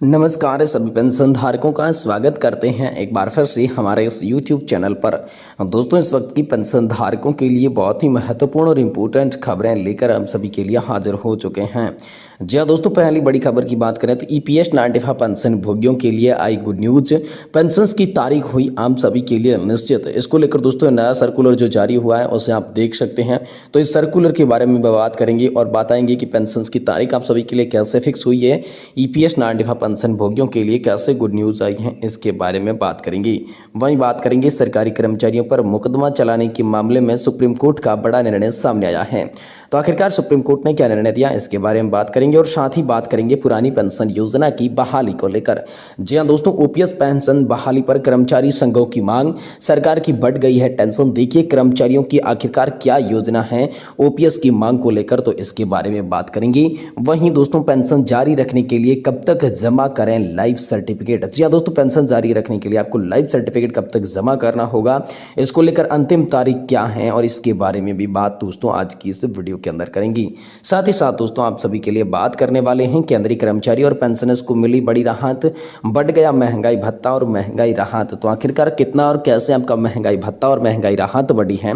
नमस्कार सभी पेंशन धारकों का स्वागत करते हैं एक बार फिर से हमारे इस YouTube चैनल पर। दोस्तों, इस वक्त की पेंशन धारकों के लिए बहुत ही महत्वपूर्ण और इम्पोर्टेंट खबरें लेकर हम सभी के लिए हाजिर हो चुके हैं। जी हाँ दोस्तों, पहली बड़ी खबर की बात करें तो EPS 95 पेंशन भोगियों के लिए आई गुड न्यूज। पेंशन की तारीख हुई आम सभी के लिए निश्चित। इसको लेकर दोस्तों नया सर्कुलर जो जारी हुआ है उसे आप देख सकते हैं। तो इस सर्कुलर के बारे में बात करेंगे और बताएंगे कि पेंशन की तारीख आप सभी के लिए कैसे फिक्स हुई है। EPS 95 पेंशन भोगियों के लिए कैसे गुड न्यूज आई है, इसके बारे में बात करेंगे। वहीं बात करेंगे सरकारी कर्मचारियों पर मुकदमा चलाने के मामले में सुप्रीम कोर्ट का बड़ा निर्णय सामने आया है। तो आखिरकार सुप्रीम कोर्ट ने क्या निर्णय दिया, इसके बारे में बात करेंगे और साथ ही बात करेंगे पुरानी पेंशन योजना की बहाली को लेकर। जी हाँ दोस्तों, OPS पेंशन बहाली पर कर्मचारी संघों की मांग, सरकार की बढ़ गई है टेंशन। देखिए कर्मचारियों की आखिरकार क्या योजना है OPS की मांग को लेकर, तो इसके बारे में बात करेंगे। वहीं दोस्तों पेंशन जारी रखने के लिए कब तक जमा करें लाइफ सर्टिफिकेट। जी हाँ दोस्तों, पेंशन जारी रखने के लिए आपको लाइफ सर्टिफिकेट कब तक जमा करना होगा, इसको लेकर अंतिम तारीख क्या है और इसके बारे में भी बात दोस्तों आज की इस वीडियो के अंदर करेंगे। साथ ही साथ दोस्तों आप सभी के लिए बात करने वाले हैं केंद्रीय कर्मचारी और पेंशनर्स को मिली बड़ी राहत, बढ़ गया महंगाई भत्ता और महंगाई राहत। तो आखिरकार कितना और कैसे आपका महंगाई भत्ता और महंगाई राहत बढ़ी है,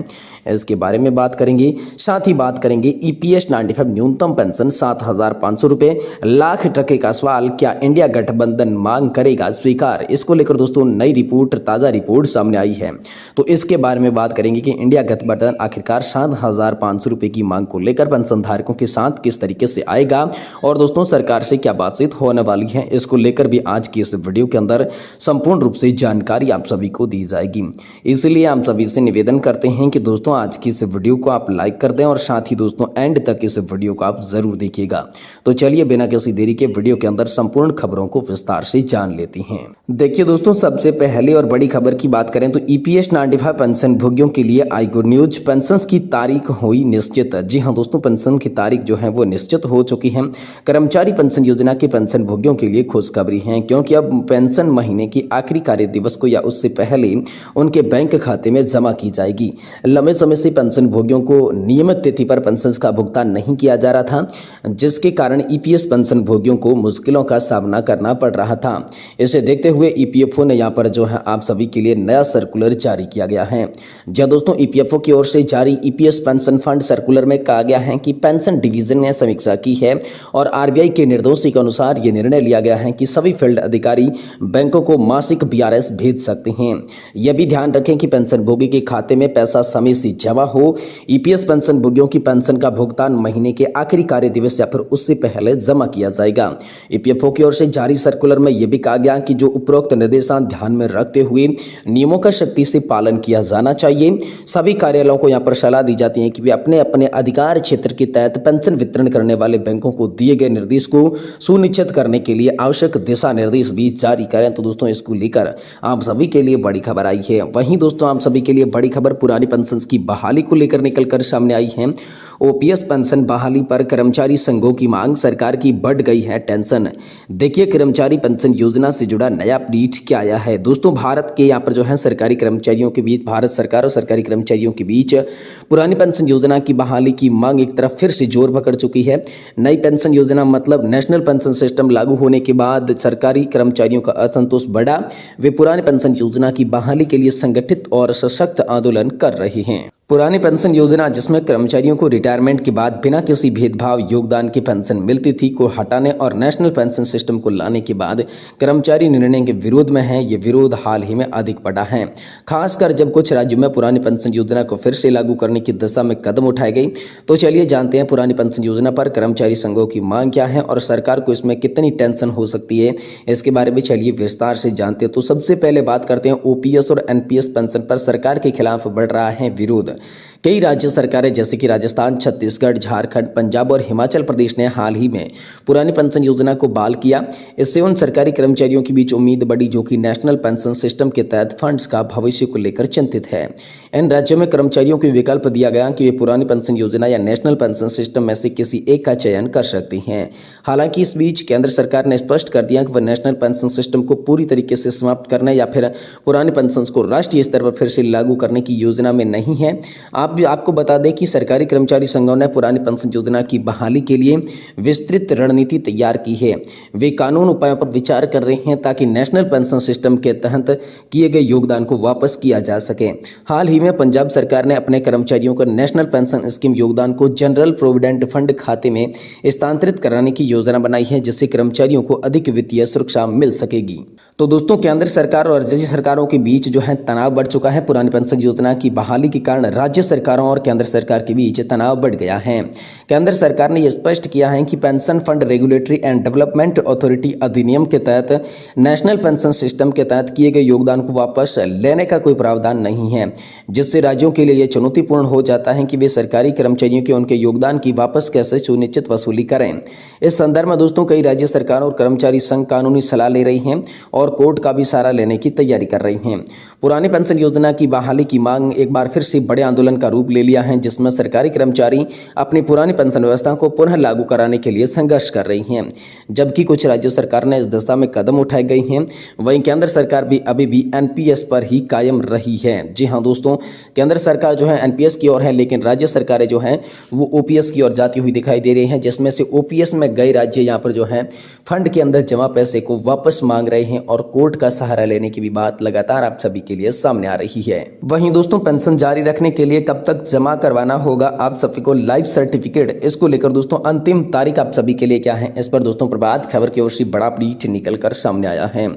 इसके बारे में बात करेंगे। साथ ही बात करेंगे EPS 95 न्यूनतम पेंशन 7,500 रुपए, लाख टके का सवाल, क्या इंडिया गठबंधन मांग करेगा स्वीकार। इसको लेकर दोस्तों नई रिपोर्ट, ताजा रिपोर्ट सामने आई है, तो इसके बारे में बात करेंगे कि इंडिया गठबंधन आखिरकार 7,500 रुपए की मांग को लेकर पेंशन धारकों के साथ किस तरीके से आएगा और दोस्तों सरकार से क्या बातचीत होने वाली है, इसको लेकर भी आज की इस वीडियो के अंदर संपूर्ण रूप से जानकारी आप सभी को दी जाएगी। इसलिए हम सभी से निवेदन करते हैं कि दोस्तों आज की इस वीडियो को आप लाइक कर दें और साथ ही दोस्तों एंड तक इस वीडियो को आप जरूर देखिएगा। तो चलिए बिना किसी देरी के वीडियो के अंदर संपूर्ण खबरों को विस्तार से जान लेते हैं। देखिए दोस्तों, सबसे पहले और बड़ी खबर की बात करें तो EPS 95 पेंशन भोगियों के लिए आई गुड न्यूज। पेंशन की तारीख हुई निश्चित। जी हाँ दोस्तों, पेंशन की तारीख जो है वो निश्चित हो चुकी है। कर्मचारी पेंशन योजना के पेंशन भोगियों के लिए खुशखबरी है, क्योंकि अब पेंशन महीने की आखिरी कार्य दिवस को या उससे पहले उनके बैंक खाते में जमा की जाएगी। लंबे समय से पेंशन भोगियों को नियमित तिथि पर पेंशन का भुगतान नहीं किया जा रहा था, जिसके कारण EPS पेंशन भोगियों को मुश्किलों का सामना करना पड़ रहा था। इसे देखते हुए EPFO ने यहाँ पर जो है आप सभी के लिए नया सर्कुलर जारी किया गया है। जहाँ दोस्तों EPFO की ओर से जारी EPS पेंशन फंड सर्कुलर में कहा गया है कि पेंशन डिवीजन ने समीक्षा की है और RBI के निर्देशों के अनुसार ये निर्णय लिया गया है कि सभी फील्ड अधिकारी बैंकों को मासिक BRS भेज सकते हैं। यह भी ध्यान रखें कि पेंशन भोगी के खाते में पैसा समय से जमा हो। EPS पेंशन भोगियों की पेंशन का भुगतान महीने के आखिरी कार्य दिवस या फिर उससे पहले जमा किया जाएगा। EPFO की ओर से जारी सर्कुलर में यह भी कहा गया कि जो उपरोक्त निर्देशान ध्यान में रखते हुए नियमों का सख्ती से पालन किया जाना चाहिए। सभी कार्यालयों को यहाँ पर सलाह दी जाती है कि वे अपने अपने अधिकार क्षेत्र के तहत पेंशन वितरण करने वाले बैंकों को दिए गए निर्देश को सुनिश्चित करने के लिए आवश्यक दिशा निर्देश भी जारी करें। तो दोस्तों इसको लेकर आप सभी के लिए बड़ी खबर आई है। वहीं दोस्तों आप सभी के लिए बड़ी खबर पुरानी पेंशन की बहाली को लेकर निकलकर सामने आई है। OPS पेंशन बहाली पर कर्मचारी संघों की मांग, सरकार की बढ़ गई है टेंशन। देखिए कर्मचारी पेंशन योजना से जुड़ा नया अपडेट क्या आया है। दोस्तों भारत के यहाँ पर जो है सरकारी कर्मचारियों के बीच, भारत सरकार और सरकारी कर्मचारियों के बीच पुरानी पेंशन योजना की बहाली की मांग एक तरफ फिर से जोर पकड़ चुकी है। नई पेंशन योजना मतलब नेशनल पेंशन सिस्टम लागू होने के बाद सरकारी कर्मचारियों का असंतोष बढ़ा। वे पुरानी पेंशन योजना की बहाली के लिए संगठित और सशक्त आंदोलन कर रहे हैं। पुरानी पेंशन योजना, जिसमें कर्मचारियों को रिटायरमेंट के बाद बिना किसी भेदभाव योगदान की पेंशन मिलती थी, को हटाने और नेशनल पेंशन सिस्टम को लाने के बाद कर्मचारी निर्णय के विरोध में है। ये विरोध हाल ही में अधिक बढ़ा है, खासकर जब कुछ राज्यों में पुरानी पेंशन योजना को फिर से लागू करने की दिशा में कदम उठाए गए। तो चलिए जानते हैं पुरानी पेंशन योजना पर कर्मचारी संघों की मांग क्या है और सरकार को इसमें कितनी टेंशन हो सकती है, इसके बारे में चलिए विस्तार से जानते हैं। तो सबसे पहले बात करते हैं OPS और NPS पेंशन पर सरकार के खिलाफ बढ़ रहा है विरोध। कई राज्य सरकारें जैसे कि राजस्थान, छत्तीसगढ़, झारखंड, पंजाब और हिमाचल प्रदेश ने हाल ही में पुरानी पेंशन योजना को बहाल किया। इससे उन सरकारी कर्मचारियों के बीच उम्मीद बढ़ी जो कि नेशनल पेंशन सिस्टम के तहत फंड्स का भविष्य को लेकर चिंतित है। इन राज्यों में कर्मचारियों को विकल्प दिया गया कि वे पुरानी पेंशन योजना या नेशनल पेंशन सिस्टम में से किसी एक का चयन कर सकते हैं। हालांकि इस बीच केंद्र सरकार ने स्पष्ट कर दिया कि वह नेशनल पेंशन सिस्टम को पूरी तरीके से समाप्त करने या फिर पुरानी पेंशन को राष्ट्रीय स्तर पर फिर से लागू करने की योजना में नहीं है। आप आपको बता दें कि सरकारी कर्मचारी संघों ने पुरानी पेंशन योजना की बहाली के लिए विस्तृत रणनीति तैयार की है। वे कानून उपायों पर विचार कर रहे हैं ताकि नेशनल पेंशन सिस्टम के तहत किए गए योगदान को वापस किया जा सके। हाल ही में पंजाब सरकार ने अपने कर्मचारियों को नेशनल पेंशन स्कीम योगदान को जनरल प्रोविडेंट फंड खाते में स्थानांतरित कराने की योजना बनाई है, जिससे कर्मचारियों को अधिक वित्तीय सुरक्षा मिल सकेगी। तो दोस्तों, केंद्र सरकार और राज्य सरकारों के बीच जो है तनाव बढ़ चुका है। पुरानी पेंशन योजना की बहाली के कारण राज्य सरकारों और केंद्र सरकार के बीच तनाव बढ़ गया है। केंद्र सरकार ने यह स्पष्ट किया है कि pension fund regulatory and development authority अधिनियम के तहत नेशनल पेंशन सिस्टम के तहत किए गए योगदान को वापस लेने का कोई प्रावधान नहीं है, जिससे राज्यों के लिए यह चुनौतीपूर्ण हो जाता है कि वे सरकारी कर्मचारियों के उनके योगदान की वापस कैसे सुनिश्चित वसूली करें। इस संदर्भ में दोस्तों, कई राज्य सरकारों और कर्मचारी संघ कानूनी सलाह ले रही हैं और कोर्ट का भी सहारा लेने की तैयारी कर रही हैं। पुरानी पेंशन योजना की बहाली की मांग एक बार फिर से बड़े आंदोलन का रूप ले लिया है, जिसमें सरकारी कर्मचारी अपनी पुरानी पेंशन व्यवस्था को पुनः लागू कराने के लिए संघर्ष कर रही हैं, जबकि कुछ राज्य सरकार ने इस दिशा में कदम उठाए गए हैं। वहीं केंद्र सरकार भी अभी भी एनपीएस पर ही कायम रही है। जी हाँ दोस्तों, केंद्र सरकार जो है एनपीएस की ओर है, लेकिन राज्य सरकारें जो हैं वो ओपीएस की ओर जाती हुई दिखाई दे रही हैं, जिसमें से ओपीएस में गए राज्य यहाँ पर जो है फंड के अंदर जमा पैसे को वापस मांग रहे हैं और कोर्ट का सहारा लेने की भी बात लगातार आप सभी के लिए सामने आ रही है। वहीं दोस्तों, पेंशन जारी रखने के लिए कब तक जमा करवाना होगा आप सभी को लाइफ सर्टिफिकेट, इसको लेकर दोस्तों अंतिम तारीख आप सभी के लिए क्या है, इस पर दोस्तों प्रभात खबर की ओर से बड़ा अपडेट निकल कर सामने आया है।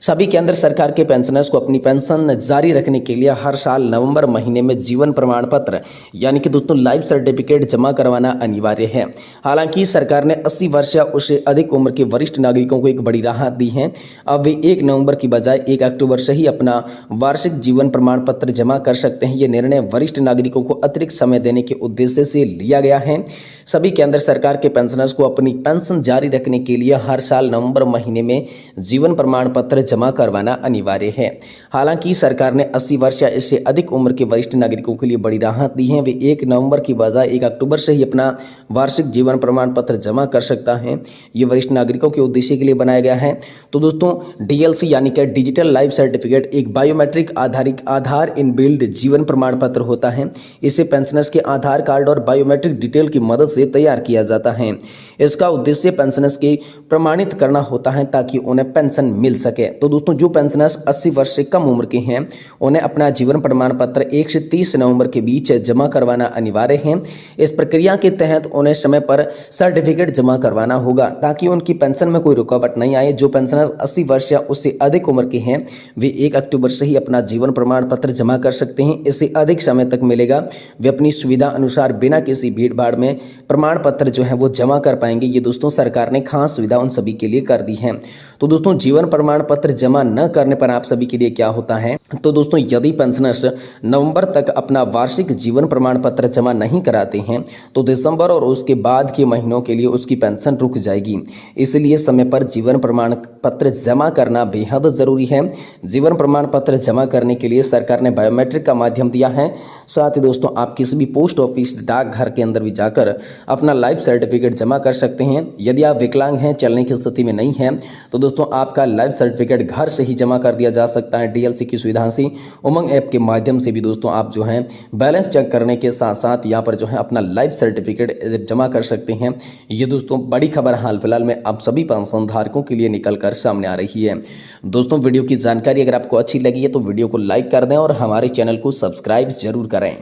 सभी केंद्र सरकार के पेंशनर्स को अपनी पेंशन जारी रखने के लिए हर साल नवंबर महीने में जीवन प्रमाण पत्र यानी कि दोस्तों लाइफ सर्टिफिकेट जमा करवाना अनिवार्य है। हालांकि सरकार ने 80 वर्ष या उससे अधिक उम्र के वरिष्ठ नागरिकों को एक बड़ी राहत दी है। अब वे 1 नवंबर की बजाय 1 अक्टूबर से ही अपना वार्षिक जीवन प्रमाण पत्र जमा कर सकते हैं। ये निर्णय वरिष्ठ नागरिकों को अतिरिक्त समय देने के उद्देश्य से लिया गया है। सभी केंद्र सरकार के पेंशनर्स को अपनी पेंशन जारी रखने के लिए हर साल नवंबर महीने में जीवन प्रमाण पत्र जमा करवाना अनिवार्य है। हालांकि सरकार ने 80 वर्ष या इससे अधिक उम्र के वरिष्ठ नागरिकों के लिए बड़ी राहत दी है। वे 1 नवंबर की बजाय 1 अक्टूबर से ही अपना वार्षिक जीवन प्रमाण पत्र जमा कर सकता है। ये वरिष्ठ नागरिकों के उद्देश्य के लिए बनाया गया है। तो दोस्तों, डीएलसी यानी कि डिजिटल लाइफ सर्टिफिकेट एक बायोमेट्रिक आधारित आधार इनबिल्ड जीवन प्रमाण पत्र होता है। इसे पेंशनर्स के आधार कार्ड और बायोमेट्रिक डिटेल की मदद से तैयार किया जाता है। इसका उद्देश्य पेंशनर्स के प्रमाणित करना होता है ताकि उन्हें पेंशन मिल सके। तो दोस्तों, जो पेंशनर्स 80 वर्ष से कम उम्र के हैं उन्हें अपना जीवन प्रमाण पत्र 1 से 30 नवंबर के बीच जमा करवाना अनिवार्य है। इस प्रक्रिया के तहत उन्हें समय पर सर्टिफिकेट जमा करवाना होगा ताकि उनकी पेंशन में कोई रुकावट नहीं आए। जो पेंशनर्स 80 वर्ष या उससे अधिक उम्र के हैं वे 1 अक्टूबर से ही अपना जीवन प्रमाण पत्र जमा कर सकते हैं। इससे अधिक समय तक मिलेगा। वे अपनी सुविधा अनुसार बिना किसी भीड़ भाड़ में प्रमाण पत्र जो है वो जमा कर पाएंगे। ये दोस्तों सरकार ने खास सुविधा उन सभी के लिए कर दी है। तो दोस्तों, जीवन प्रमाण पत्र जमा न करने पर आप सभी के लिए क्या होता है, तो दोस्तों यदि पेंशनर्स नवंबर तक अपना वार्षिक जीवन प्रमाण पत्र जमा नहीं कराते हैं तो दिसंबर और उसके बाद के महीनों के लिए उसकी पेंशन रुक जाएगी। इसलिए समय पर जीवन प्रमाण पत्र जमा करना बेहद जरूरी है। जीवन प्रमाण पत्र जमा करने के लिए सरकार ने बायोमेट्रिक का माध्यम दिया है। साथ ही दोस्तों, आप किसी भी पोस्ट ऑफिस डाकघर के अंदर भी जाकर अपना लाइफ सर्टिफिकेट जमा कर सकते हैं। यदि आप विकलांग हैं, चलने की स्थिति में नहीं हैं, तो दोस्तों आपका लाइफ सर्टिफिकेट घर से ही जमा कर दिया जा सकता है। डीएलसी की सुविधा से उमंग ऐप के माध्यम से भी दोस्तों आप जो है बैलेंस चेक करने के साथ साथ यहाँ पर जो है अपना लाइफ सर्टिफिकेट जमा कर सकते हैं। ये दोस्तों बड़ी खबर हाल फिलहाल में आप सभी पेंशन धारकों के लिए निकल कर सामने आ रही है। दोस्तों, वीडियो की जानकारी अगर आपको अच्छी लगी है तो वीडियो को लाइक कर दें और हमारे चैनल को सब्सक्राइब जरूर करें।